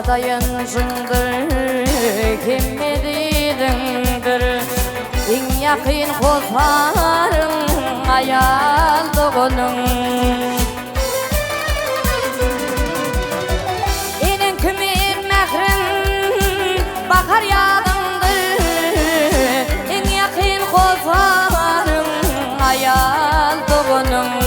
dayanışındır kimme dedindir en yakın kozarın ayal doğunun enen kimin mehrin bakar yadındır en yakın kozarın ayal doğunun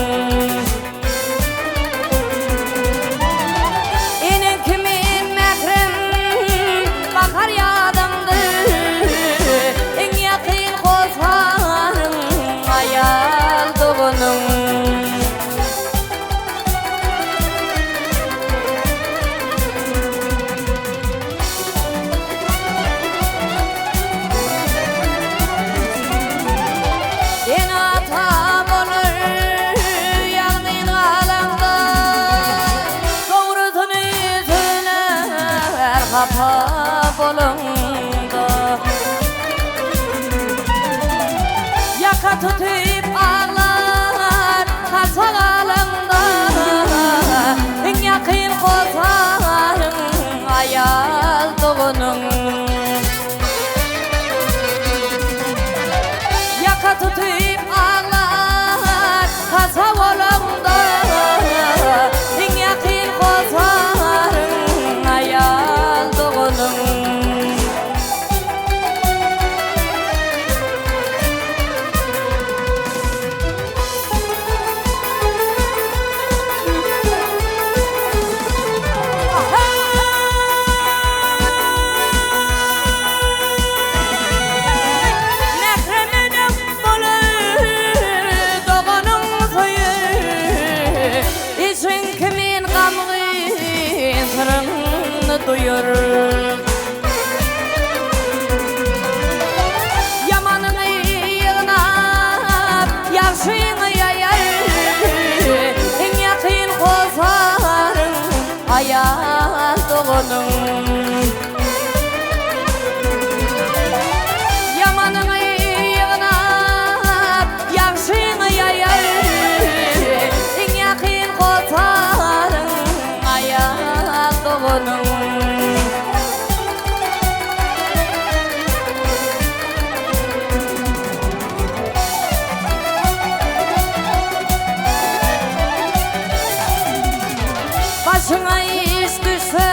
Hapa bolunda yaka tutup ağlar kasagalında en yakın kozarın ayal doğunun yaka tutup ağlar kasagalında en yakın kozarın ayal duyur yamanını yığınap yaxşını yayar en yakın kozarın ayal doğunun yamanını yığınap yaxşını yayar en yakın kozarın ayal doğunun başına iş düşse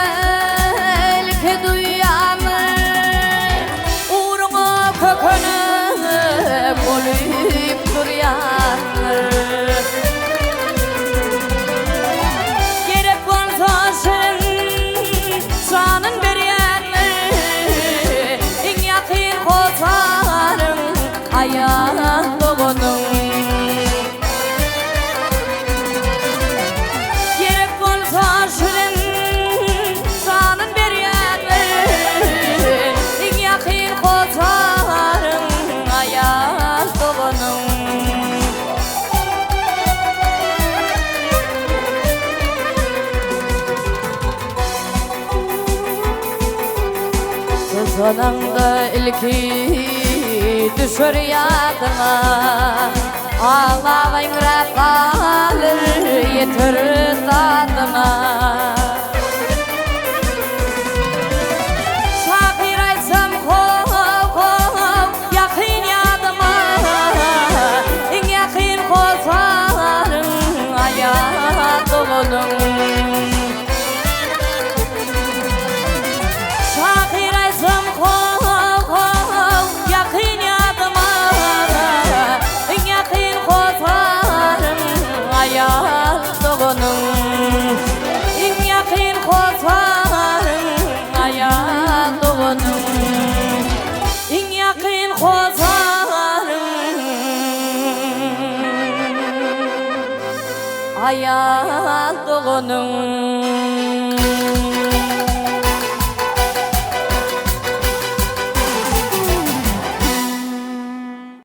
ilke duyanır uğruna kökünü bulup duruyanır gerek olsa şanın beriyenir en yakın kozarın ayal doğunun sonunda ilki düşür yadıma ağlavın kalır yetir tadıma şakir aytsam kov yakın yadıma en yakın kozarın ayal doğunun ayal doğunun en yakın kozarın ayal doğunun en yakın kozarın ayal doğunun